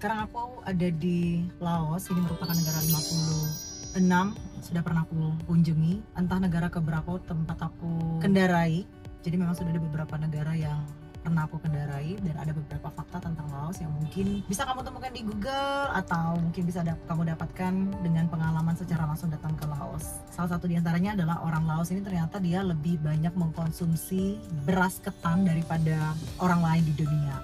Sekarang aku ada di Laos. Ini merupakan negara 56 sudah pernah aku kunjungi. Entah negara keberapa tempat aku kendarai. Jadi memang sudah ada beberapa negara yang pernah aku kendarai, dan ada beberapa fakta tentang Laos yang mungkin bisa kamu temukan di Google atau mungkin bisa kamu dapatkan dengan pengalaman secara langsung datang ke Laos. Salah satu diantaranya adalah orang Laos ini ternyata dia lebih banyak mengkonsumsi beras ketan daripada orang lain di dunia.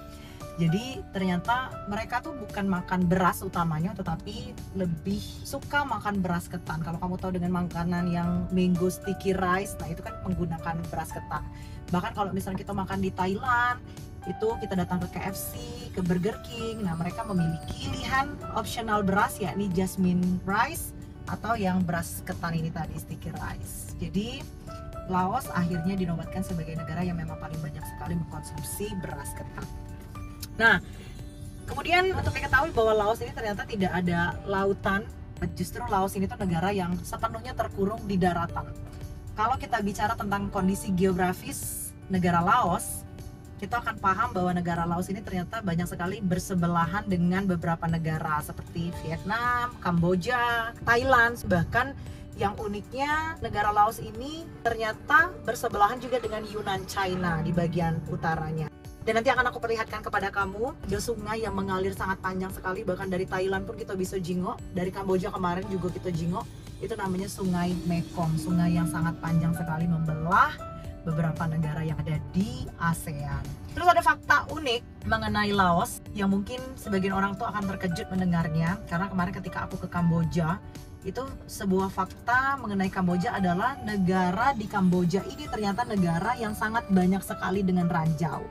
Jadi ternyata mereka tuh bukan makan beras utamanya, tetapi lebih suka makan beras ketan. Kalau kamu tahu dengan makanan yang mango sticky rice, nah itu kan menggunakan beras ketan. Bahkan kalau misalnya kita makan di Thailand, itu kita datang ke KFC, ke Burger King, nah mereka memiliki pilihan optional beras, yakni jasmine rice atau yang beras ketan ini tadi, sticky rice. Jadi Laos akhirnya dinobatkan sebagai negara yang memang paling banyak sekali mengkonsumsi beras ketan. Nah, kemudian untuk diketahui bahwa Laos ini ternyata tidak ada lautan. Justru Laos ini tuh negara yang sepenuhnya terkurung di daratan. Kalau kita bicara tentang kondisi geografis negara Laos, kita akan paham bahwa negara Laos ini ternyata banyak sekali bersebelahan dengan beberapa negara seperti Vietnam, Kamboja, Thailand. Bahkan yang uniknya negara Laos ini ternyata bersebelahan juga dengan Yunnan, China di bagian utaranya. Dan nanti akan aku perlihatkan kepada kamu ada sungai yang mengalir sangat panjang sekali, bahkan dari Thailand pun kita bisa jingok, dari Kamboja kemarin juga kita jingok. Itu namanya Sungai Mekong, sungai yang sangat panjang sekali membelah beberapa negara yang ada di ASEAN. Terus ada fakta unik mengenai Laos yang mungkin sebagian orang tuh akan terkejut mendengarnya, karena kemarin ketika aku ke Kamboja, itu sebuah fakta mengenai Kamboja adalah negara di Kamboja ini ternyata negara yang sangat banyak sekali dengan ranjau.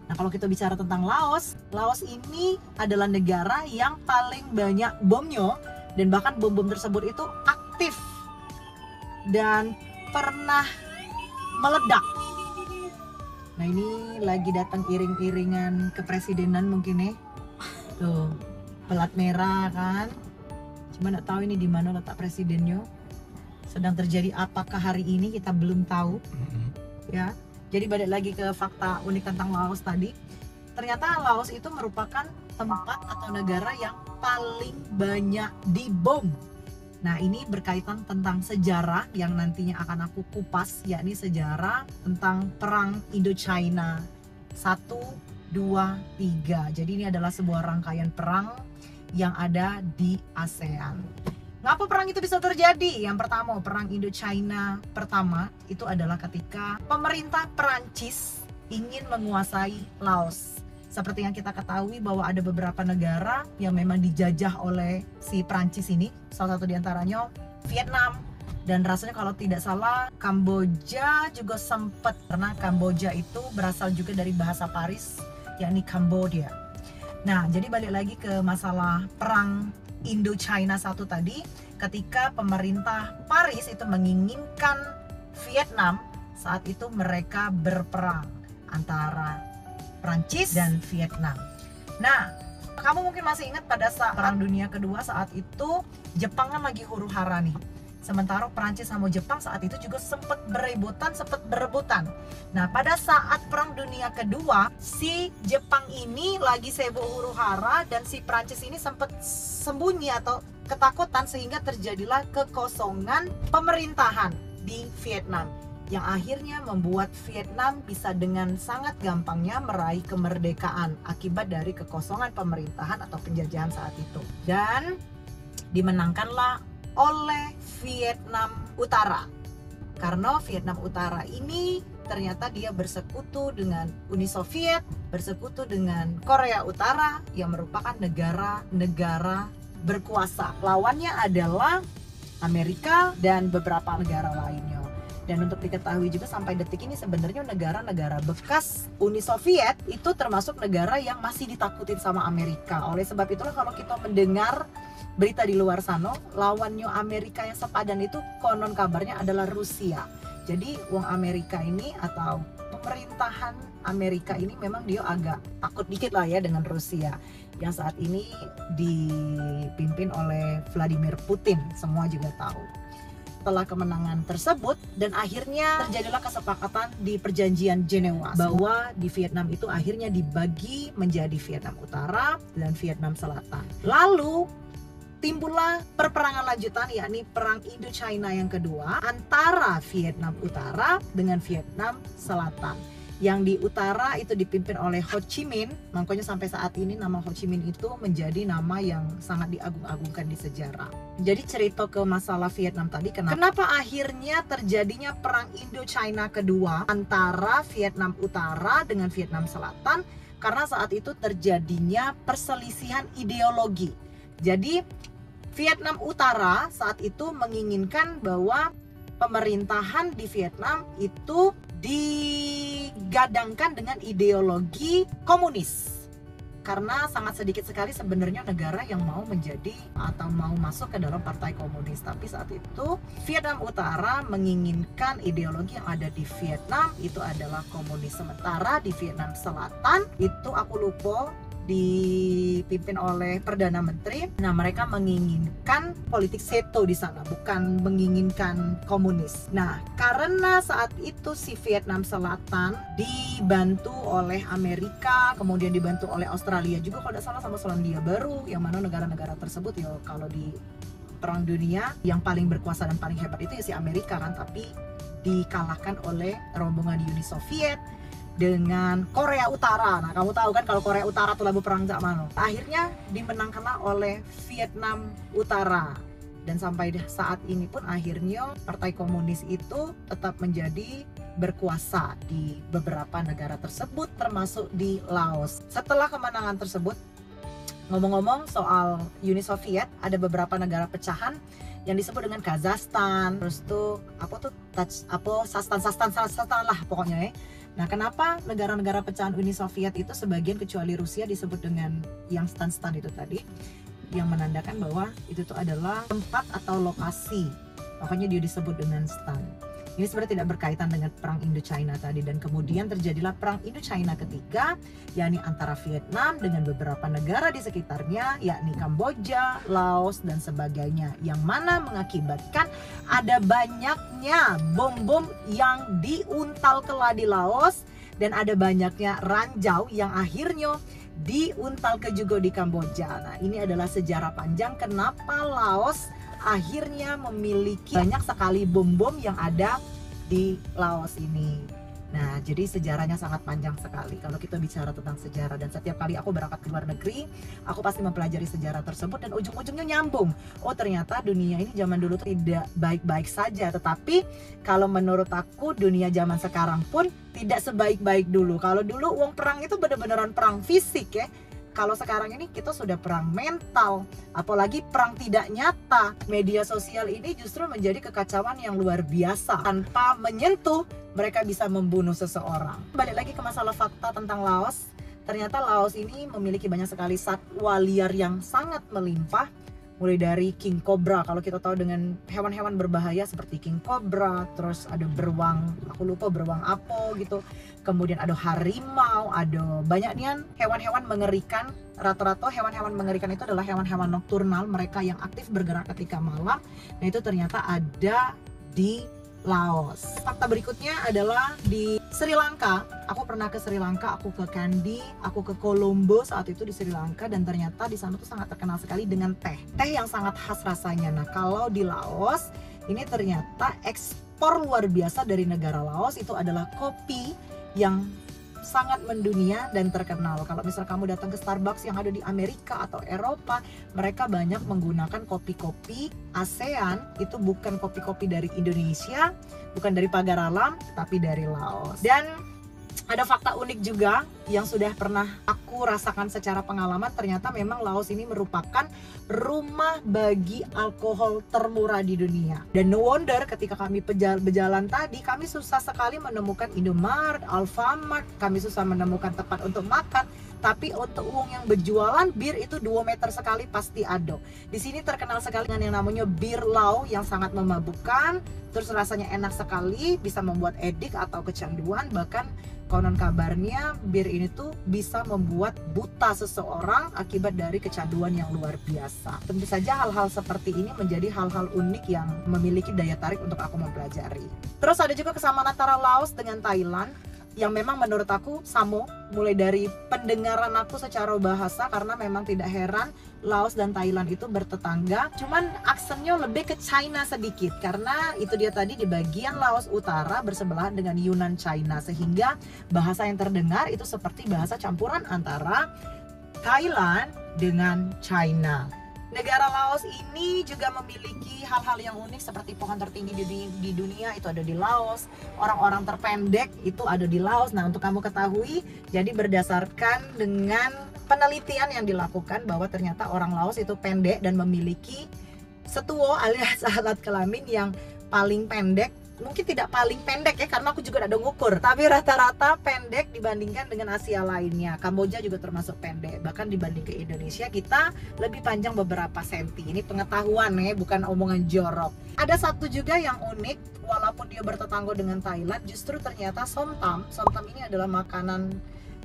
Nah, kalau kita bicara tentang Laos, Laos ini adalah negara yang paling banyak bomnya, dan bahkan bom-bom tersebut itu aktif dan pernah meledak. Nah, ini lagi datang iring-iringan kepresidenan mungkin ya. Tuh, pelat merah kan. Cuma nggak tahu ini di mana letak presidennya. Sedang terjadi apakah hari ini kita belum tahu. Ya. Jadi balik lagi ke fakta unik tentang Laos tadi. Ternyata Laos itu merupakan tempat atau negara yang paling banyak dibom. Nah, ini berkaitan tentang sejarah yang nantinya akan aku kupas, yakni sejarah tentang perang Indo-China 1, 2, 3. Jadi ini adalah sebuah rangkaian perang yang ada di ASEAN. Ngapa perang itu bisa terjadi? Yang pertama, perang Indo-China pertama itu adalah ketika pemerintah Perancis ingin menguasai Laos. Seperti yang kita ketahui bahwa ada beberapa negara yang memang dijajah oleh si Perancis ini. Salah satu diantaranya Vietnam. Dan rasanya kalau tidak salah Kamboja juga sempat, karena Kamboja itu berasal juga dari bahasa Paris, yakni Cambodia. Nah, jadi balik lagi ke masalah perang Indo-China 1 tadi, ketika pemerintah Paris itu menginginkan Vietnam, saat itu mereka berperang antara Prancis dan Vietnam. Nah, kamu mungkin masih ingat pada saat Perang Dunia Kedua, saat itu Jepang kan lagi huru-hara nih. Sementara Prancis sama Jepang saat itu juga sempat berebutan. Nah, pada saat Perang Dunia Kedua, si Jepang ini lagi sibuk huru-hara dan si Prancis ini sempat sembunyi atau ketakutan, sehingga terjadilah kekosongan pemerintahan di Vietnam yang akhirnya membuat Vietnam bisa dengan sangat gampangnya meraih kemerdekaan akibat dari kekosongan pemerintahan atau penjajahan saat itu. Dan dimenangkanlah oleh Vietnam Utara, karena Vietnam Utara ini ternyata dia bersekutu dengan Uni Soviet, bersekutu dengan Korea Utara yang merupakan negara-negara berkuasa. Lawannya adalah Amerika dan beberapa negara lainnya. Dan untuk diketahui juga sampai detik ini sebenarnya negara-negara bekas Uni Soviet itu termasuk negara yang masih ditakutin sama Amerika. Oleh sebab itulah kalau kita mendengar berita di luar sana, lawannya Amerika yang sepadan itu konon kabarnya adalah Rusia. Jadi uang Amerika ini atau pemerintahan Amerika ini memang dia agak takut dikit lah ya dengan Rusia yang saat ini dipimpin oleh Vladimir Putin, semua juga tahu. setelah kemenangan tersebut, dan akhirnya terjadilah kesepakatan di perjanjian Jenewa bahwa di Vietnam itu akhirnya dibagi menjadi Vietnam Utara dan Vietnam Selatan. Lalu timbullah perperangan lanjutan, yakni Perang Indochina yang kedua antara Vietnam Utara dengan Vietnam Selatan. Yang di utara itu dipimpin oleh Ho Chi Minh, makanya sampai saat ini nama Ho Chi Minh itu menjadi nama yang sangat diagung-agungkan di sejarah. Jadi cerita ke masalah Vietnam tadi, kenapa akhirnya terjadinya Perang Indochina kedua antara Vietnam Utara dengan Vietnam Selatan? Karena saat itu terjadinya perselisihan ideologi. Jadi Vietnam Utara saat itu menginginkan bahwa pemerintahan di Vietnam itu digadangkan dengan ideologi komunis, karena sangat sedikit sekali sebenarnya negara yang mau menjadi atau mau masuk ke dalam partai komunis. Tapi saat itu Vietnam Utara menginginkan ideologi yang ada di Vietnam itu adalah komunis, sementara di Vietnam Selatan itu aku lupa dipimpin oleh Perdana Menteri. Nah, mereka menginginkan politik Seto di sana, bukan menginginkan komunis. Nah, karena saat itu si Vietnam Selatan dibantu oleh Amerika, kemudian dibantu oleh Australia juga kalau tidak salah, sama Selandia Baru, yang mana negara-negara tersebut ya kalau di Perang Dunia yang paling berkuasa dan paling hebat itu ya si Amerika kan, tapi dikalahkan oleh rombongan Uni Soviet dengan Korea Utara. Nah, kamu tahu kan kalau Korea Utara tuh labu perang jak mano. Akhirnya dimenangkanlah oleh Vietnam Utara. Dan sampai saat ini pun akhirnya Partai Komunis itu tetap menjadi berkuasa di beberapa negara tersebut, termasuk di Laos. Setelah kemenangan tersebut, ngomong-ngomong soal Uni Soviet, ada beberapa negara pecahan yang disebut dengan Kazakhstan, terus tuh Sastan lah pokoknya ya. Nah, kenapa negara-negara pecahan Uni Soviet itu sebagian kecuali Rusia disebut dengan yang stan-stan itu tadi, yang menandakan bahwa itu tuh adalah tempat atau lokasi, makanya dia disebut dengan stan. Ini sebenarnya tidak berkaitan dengan Perang Indochina tadi, dan kemudian terjadilah Perang Indochina ketiga, yakni antara Vietnam dengan beberapa negara di sekitarnya, yakni Kamboja, Laos, dan sebagainya, yang mana mengakibatkan ada banyaknya bom-bom yang diuntal keladi Laos, dan ada banyaknya ranjau yang akhirnya diuntal ke juga di Kamboja. Nah, ini adalah sejarah panjang kenapa Laos akhirnya memiliki banyak sekali bom-bom yang ada di Laos ini. Nah, jadi sejarahnya sangat panjang sekali kalau kita bicara tentang sejarah. Dan setiap kali aku berangkat ke luar negeri, aku pasti mempelajari sejarah tersebut dan ujung-ujungnya nyambung. Oh, ternyata dunia ini zaman dulu tidak baik-baik saja. Tetapi kalau menurut aku dunia zaman sekarang pun tidak sebaik-baik dulu. Kalau dulu uang perang itu benar-benaran perang fisik ya. Kalau sekarang ini kita sudah perang mental, apalagi perang tidak nyata. Media sosial ini justru menjadi kekacauan yang luar biasa. Tanpa menyentuh, mereka bisa membunuh seseorang. Balik lagi ke masalah fakta tentang Laos. Ternyata Laos ini memiliki banyak sekali satwa liar yang sangat melimpah. Mulai dari king cobra, kalau kita tahu dengan hewan-hewan berbahaya seperti king cobra, terus ada beruang, aku lupa beruang apa gitu. Kemudian ada harimau, ada banyak nih hewan-hewan mengerikan. Rata-rata hewan-hewan mengerikan itu adalah hewan-hewan nokturnal, mereka yang aktif bergerak ketika malam. Nah, itu ternyata ada di Laos. Fakta berikutnya adalah di Sri Lanka. Aku pernah ke Sri Lanka, aku ke Kandy, aku ke Colombo saat itu di Sri Lanka, dan ternyata di sana tuh sangat terkenal sekali dengan teh yang sangat khas rasanya. Nah, kalau di Laos ini ternyata ekspor luar biasa dari negara Laos itu adalah kopi yang sangat mendunia dan terkenal. Kalau misal kamu datang ke Starbucks yang ada di Amerika atau Eropa, mereka banyak menggunakan kopi-kopi ASEAN. Itu bukan kopi-kopi dari Indonesia, bukan dari pagar alam, tapi dari Laos. Dan ada fakta unik juga yang sudah pernah aku rasakan secara pengalaman. Ternyata memang Laos ini merupakan rumah bagi alkohol termurah di dunia. Dan no wonder ketika kami berjalan tadi, kami susah sekali menemukan Indomaret, Alfamart, kami susah menemukan tempat untuk makan. Tapi untuk uang yang berjualan bir itu 2 meter sekali pasti ada. Di sini terkenal sekali dengan yang namanya bir Lao yang sangat memabukkan. Terus rasanya enak sekali, bisa membuat edik atau kecanduan. Bahkan Konon kabarnya bir ini tuh bisa membuat buta seseorang akibat dari kecanduan yang luar biasa. Tentu saja hal-hal seperti ini menjadi hal-hal unik yang memiliki daya tarik untuk aku mempelajari. Terus ada juga kesamaan antara Laos dengan Thailand yang memang menurut aku sama, mulai dari pendengaran aku secara bahasa, karena memang tidak heran Laos dan Thailand itu bertetangga, cuman aksennya lebih ke China sedikit, karena itu dia tadi di bagian Laos Utara bersebelahan dengan Yunnan China, sehingga bahasa yang terdengar itu seperti bahasa campuran antara Thailand dengan China. Negara Laos ini juga memiliki hal-hal yang unik seperti pohon tertinggi di dunia itu ada di Laos, orang-orang terpendek itu ada di Laos. Nah, untuk kamu ketahui, jadi berdasarkan dengan penelitian yang dilakukan bahwa ternyata orang Laos itu pendek dan memiliki setuo alias alat kelamin yang paling pendek. Mungkin tidak paling pendek ya, karena aku juga ada ngukur, tapi rata-rata pendek dibandingkan dengan Asia lainnya. Kamboja juga termasuk pendek, bahkan dibanding ke Indonesia kita lebih panjang beberapa senti. Ini pengetahuan ya, bukan omongan jorok. Ada satu juga yang unik, walaupun dia bertetangga dengan Thailand, justru ternyata somtam. Somtam ini adalah makanan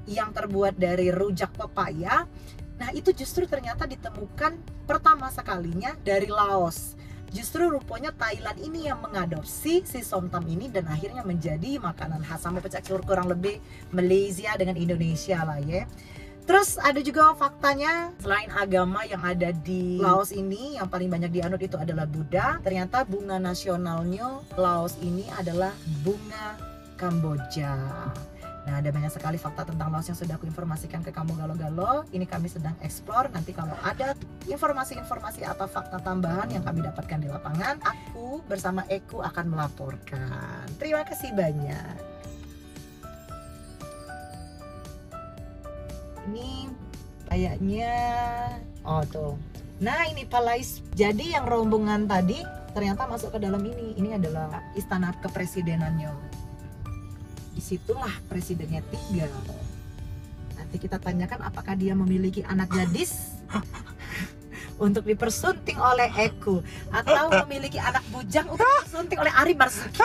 yang terbuat dari rujak pepaya. Nah, itu justru ternyata ditemukan pertama sekalinya dari Laos. Justru rupanya Thailand ini yang mengadopsi si somtam ini dan akhirnya menjadi makanan khas, sama pecah kurang lebih Malaysia dengan Indonesia lah ya. Terus ada juga faktanya, selain agama yang ada di Laos ini yang paling banyak dianut itu adalah Buddha, ternyata bunga nasionalnya Laos ini adalah bunga Kamboja. Nah, ada banyak sekali fakta tentang Laos yang sudah aku informasikan ke kamu galo-galo. Ini kami sedang explore. Nanti kalau ada informasi-informasi atau fakta tambahan yang kami dapatkan di lapangan, aku bersama Eku akan melaporkan. Terima kasih banyak. Ini kayaknya, oh tuh. Nah, ini Palais. Jadi yang rombongan tadi ternyata masuk ke dalam ini. Ini adalah istana kepresidenannya. Disitulah presidennya tinggal. Nanti kita tanyakan apakah dia memiliki anak gadis untuk dipersunting oleh Eku, atau memiliki anak bujang untuk dipersunting oleh Ari Marzuki.